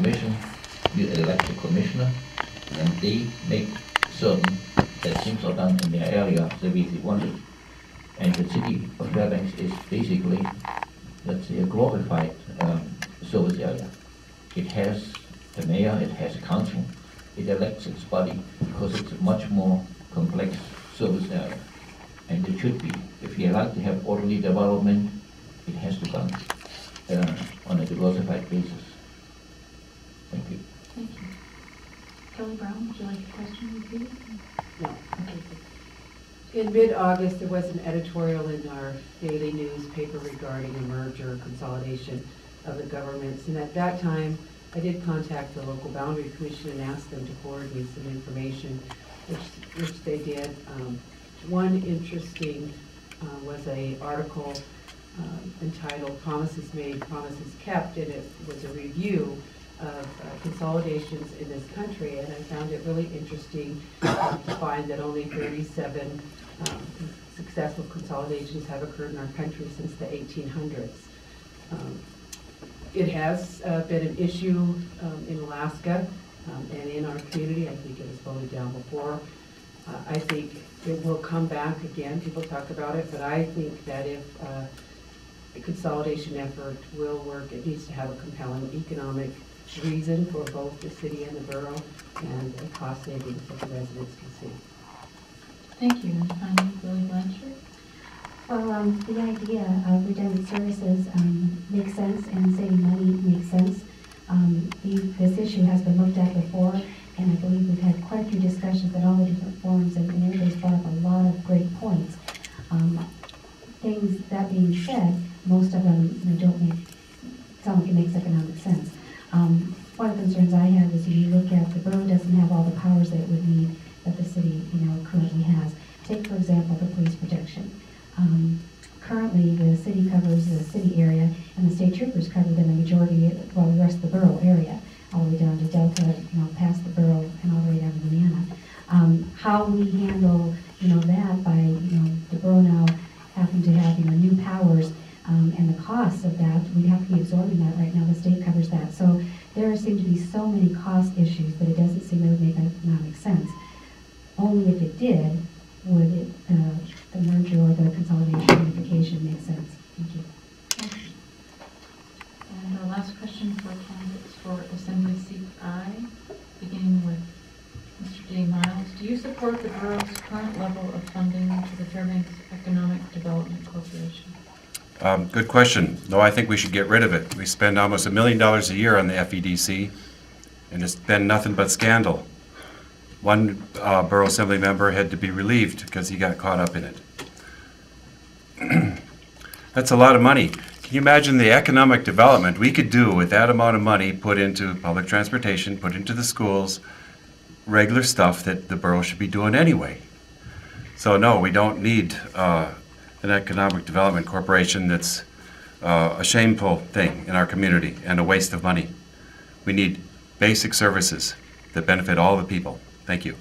commission, you elect a commissioner, and they make certain that things are done in their area the way they want it. And the city of Fairbanks is basically, let's say, a glorified service area. It has a mayor, it has a council, it elects its body because it's a much more complex service area. And it should be. If you like to have orderly development, it has to come on a diversified basis. Thank you. Thank you. Kelly Brown, would you like a question repeated? No. Okay. In mid-August, there was an editorial in our daily newspaper regarding a merger or consolidation of the governments. And at that time, I did contact the local boundary commission and ask them to forward me some information, which they did. One interesting was an article entitled "Promises Made, Promises Kept," and it was a review of consolidations in this country, and I found it really interesting to find that only 37 successful consolidations have occurred in our country since the 1800s. It has been an issue in Alaska and in our community. I think it was voted down before. I think it will come back again. People talk about it, but I think that if the consolidation effort will work, it needs to have a compelling economic reason for both the city and the borough, and a cost savings that the residents can see. Thank you. And finally, Billie Blanchard. Well, the idea of redundant services makes sense, and saving money makes sense. This issue has been looked at before, and I believe we've had quite a few discussions at all the different forums, and everybody's brought up a lot of great points. Things, that being said, most of them don't sound like it makes economic sense. One of the concerns I have is if you look at the borough doesn't have all the powers that it would need that the city currently has. Take, for example, the police protection. Currently, the city covers the city area, and the state troopers cover the majority, well, the rest of the borough area, all the way down to Delta, past the borough, and all the way down to Tanana. How we handle, that by, the borough now having to have, new powers, and the costs of that, we have to be absorbing that right now. The state covers that. So there seem to be so many cost issues that it doesn't seem it would make economic sense. Only if it did would it, the merger or the consolidation unification make sense. Thank you. Thank you. And our last question for candidates for Assembly Seat I, beginning with Mr. D. Miles. Do you support the borough's current level of funding to the Fairbanks Economic Development Corporation? Good question. No, I think we should get rid of it. We spend almost $1 million a year on the FEDC, and it's been nothing but scandal. One borough assembly member had to be relieved because he got caught up in it. That's a lot of money. Can you imagine the economic development we could do with that amount of money put into public transportation, put into the schools, regular stuff that the borough should be doing anyway? So no, we don't need an economic development corporation that's a shameful thing in our community and a waste of money. We need basic services that benefit all the people. Thank you.